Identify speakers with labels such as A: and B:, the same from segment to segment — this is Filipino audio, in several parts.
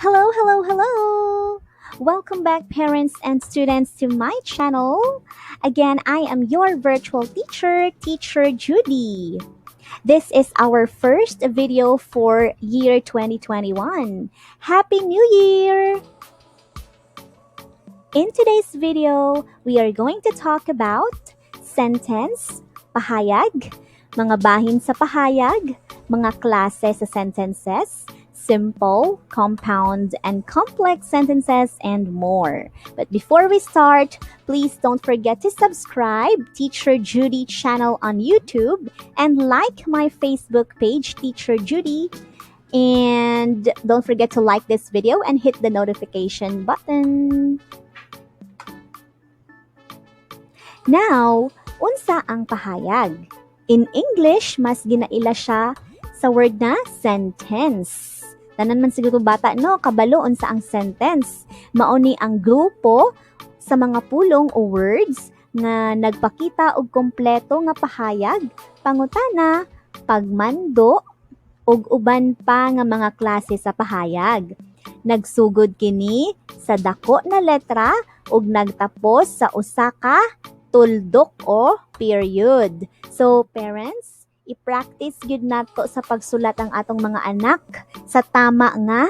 A: Hello, hello, hello! Welcome back, parents and students, to my channel. Again, I am your virtual teacher, Teacher Judy. This is our first video for year 2021. Happy New Year! In today's video, we are going to talk about sentence, pahayag, mga bahin sa pahayag, mga klase sa sentences, simple, compound, and complex sentences, and more. But before we start, please don't forget to subscribe Teacher Judy channel on YouTube and like my Facebook page, Teacher Judy. And don't forget to like this video and hit the notification button. Now, unsa ang pahayag? In English, mas ginaila siya sa word na sentence. Tanan man siguro bata, no? Kabalo unsa ang sentence. Mauni ang grupo sa mga pulong o words nga nagpakita og kompleto nga pahayag, pangutana, pagmando, ug uban pa nga mga klase sa pahayag. Nagsugod kini sa dako na letra ug nagtapos sa usa ka tuldok o period. So, parents, i-practice gyud nato sa pagsulat ang atong mga anak sa tama nga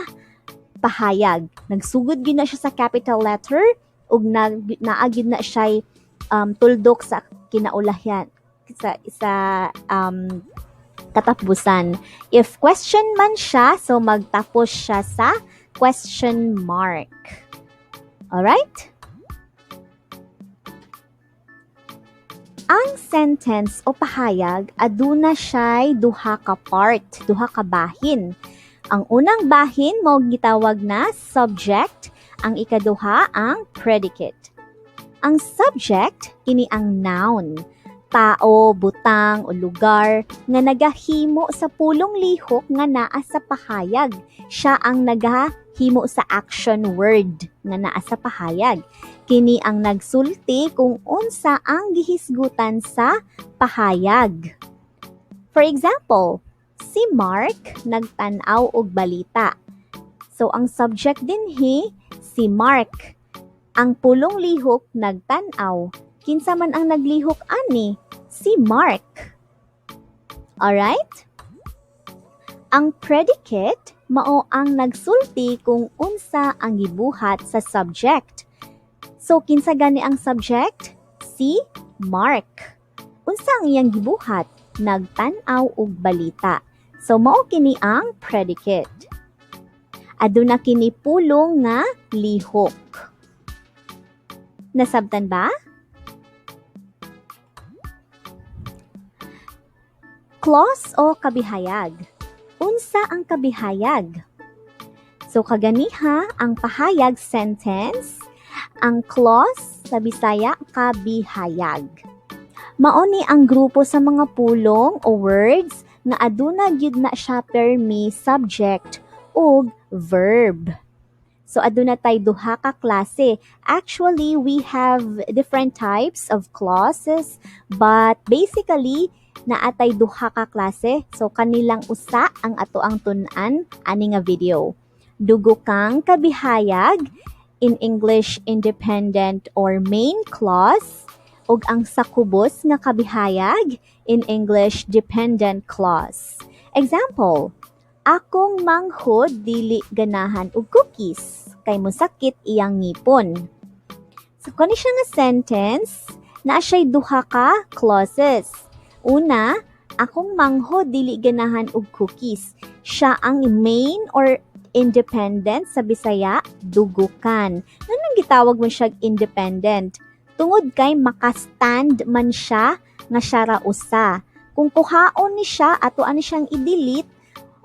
A: pahayag. Nagsugod gyud na siya sa capital letter ug naagid na siya tuldok sa kinaulahan sa katapusan. If question man siya, so magtapos siya sa question mark. Alright? Ang sentence o pahayag aduna siya'y duha ka part, duha ka bahin. Ang unang bahin mao gitawag na subject, ang ikaduha ang predicate. Ang subject kini ang noun, tao, butang o lugar nga nagahimo sa pulong lihok nga naa sa pahayag. Siya ang nagahimo sa action word nga naa sa pahayag. Kini ang nagsulti kung unsa ang gihisgutan sa pahayag. For example, si Mark nagtan-aw og balita. So ang subject dinhi si Mark. Ang pulong lihok nagtan-aw. Kinsa man ang naglihok ani? Si Mark. Alright? Ang predicate mao ang nagsulti kung unsa ang gibuhat sa subject. So, kinsa gani ang subject? Si Mark. Unsa ang iyang gibuhat? Nagtan-aw og balita. So, mao kini ang predicate. Aduna kini pulong nga lihok. Nasabtan ba? Clause o kabihayag. Unsa ang kabihayag? So, kaganiha ang pahayag sentence, ang clause sa Bisaya kabihayag. Mauni ang grupo sa mga pulong o words nga aduna gyud na siya permi subject ug verb. So aduna tay duha ka klase. Actually, we have different types of clauses, but basically naatay duha ka klase. So kanilang usa ang ato ang tun-an ani nga video. Dugo kang kabihayag, in English, independent or main clause, ug ang sakubos nga kabihayag, in English, dependent clause. Example, akong manghod dili ganahan og cookies, kay mosakit iyang ngipon. So, kani siya nga sentence, naa siya'y duha ka clauses. Una, akong manghod dili ganahan og cookies. Siya ang main or independent sa Bisaya, dugukan. Nang gitawag mo siya independent? Tungod kay makastand man siya nga siya ra usa. Kung kuhaon ni siya ato ani siyang i-delete,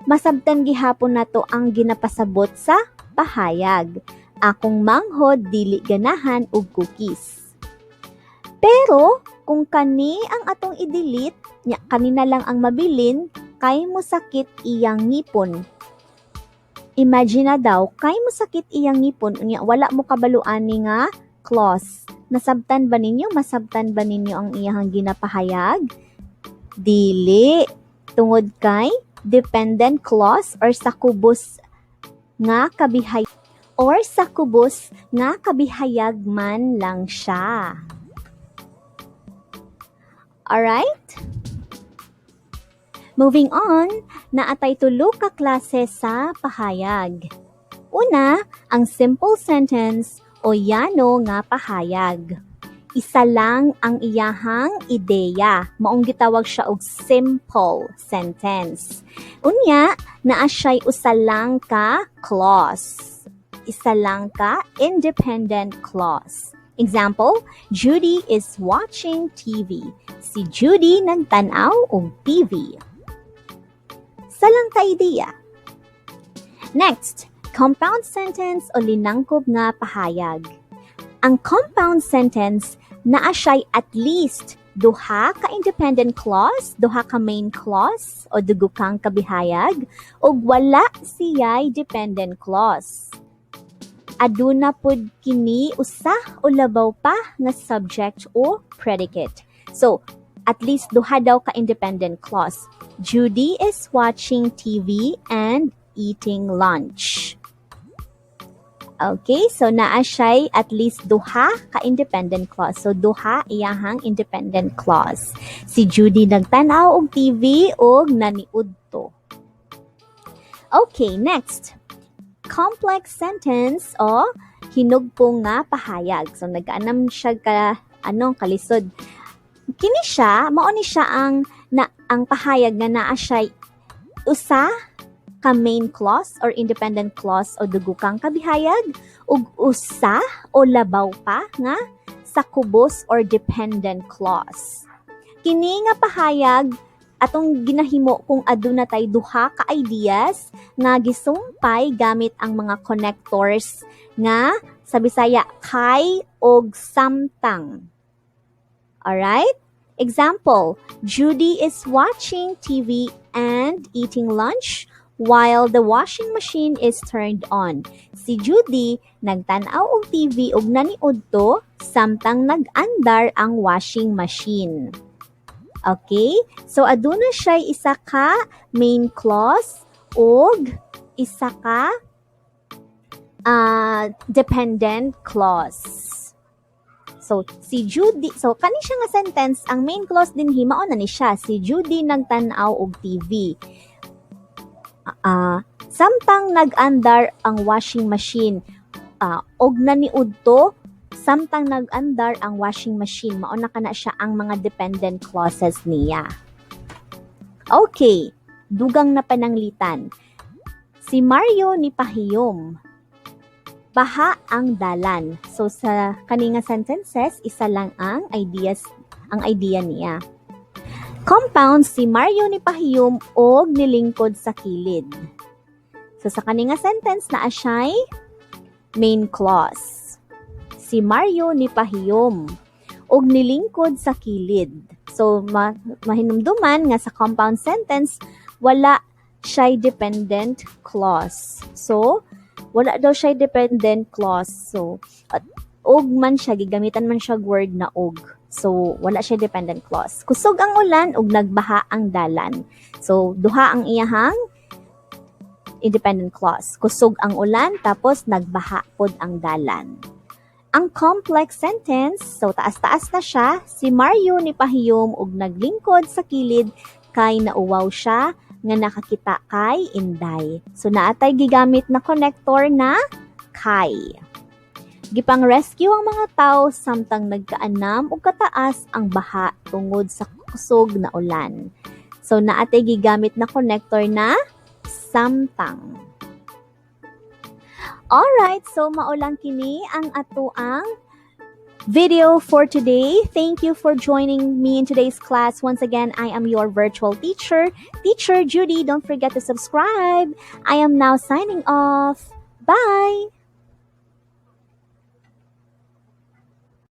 A: masabtan gihapon nato ang ginapasabot sa pahayag. Akong manghod dili ganahan og cookies. Pero kung kani ang atong i-delete, kanina lang ang mabilin, kay mosakit iyang ngipon. Imagine na daw, kay mosakit iyang ngipon, unya wala mo kabaluan ni nga clause. Nasabtan ba ninyo? Masabtan ba ninyo ang iyang ginapahayag? Dili. Tungod kay dependent clause or sakubos nga kabihayag or sa kubos nga kabihayag man lang siya. Alright? Moving on, naatay tulo ka klase sa pahayag. Una, ang simple sentence o yano nga pahayag. Isa lang ang iyahang ideya. Maong gitawag siya og simple sentence. Unya, naa siya'y usa lang ka clause. Isa lang ka independent clause. Example, Judy is watching TV. Si Judy nagtanaw og TV. Salang ka ideya. Next, compound sentence o linangkob nga pahayag. Ang compound sentence naa siya'y at least duha ka independent clause, duha ka main clause o dugo kang kabihayag ug wala siya'y dependent clause. Aduna pud kini usa o labaw pa nga subject o predicate. So, at least duha daw ka independent clause. Judy is watching TV and eating lunch. Okay, so naa siya'y at least duha ka independent clause. So, duha iyahang independent clause. Si Judy nagtanaw og TV og naniudto. Okay, next. Complex sentence o hinugpong nga pahayag. So, nag-anam siya kalisod. Kini siya, mao ni siya ang pahayag nga naa siya'y usa ka main clause or independent clause o dugo kang kabihayag ug usa o labaw pa nga sa kubos or dependent clause. Kini nga pahayag atong ginahimo kung aduna tay duha ka ideas nga gisumpay gamit ang mga connectors nga sa Bisaya kay og samtang. Alright? Example, Judy is watching TV and eating lunch while the washing machine is turned on. Si Judy nagtanaw og TV ug naniudto samtang nag-andar ang washing machine. Okay? So aduna siya isa ka main clause ug isa ka dependent clause. So si Judy, so kani siya nga sentence, ang main clause din mao na ni siya, si Judy nagtanaw og TV. Samtang nag-andar ang washing machine og naniudto samtang nag-andar ang washing machine, mao na kana siya ang mga dependent clauses niya. Okay, dugang na pananglitan. Si Mario ni pahiyom. Baha ang dalan. So sa kaninga sentences, isa lang ang idea niya. Compound, si Mario ni pahiyom og nilingkod sa kilid. So sa kaninga sentence naa siya'y main clause. Si Mario ni pahiyom og nilingkod sa kilid. So mahinumduman nga sa compound sentence wala siya'y dependent clause. So wala daw siya'y dependent clause. So og man siya, gigamitan man siya word na og. So wala siya dependent clause. Kusog ang ulan ug nagbaha ang dalan. So duha ang iyahang independent clause. Kusog ang ulan tapos nagbaha pod ang dalan. Ang complex sentence, so taas-taas na siya, si Mario ni pahiyom og naglingkod sa kilid kay nauwaw siya nga nakakita kay Inday. So naatay gigamit na connector na kay. Gipang rescue ang mga tao samtang nagkaanam og kataas ang baha tungod sa kusog na ulan. So naatay gigamit na connector na samtang. Alright, so maulang kini ang atuang video for today. Thank you for joining me in today's class. Once again, I am your virtual teacher, Teacher Judy. Don't forget to subscribe. I am now signing off. Bye!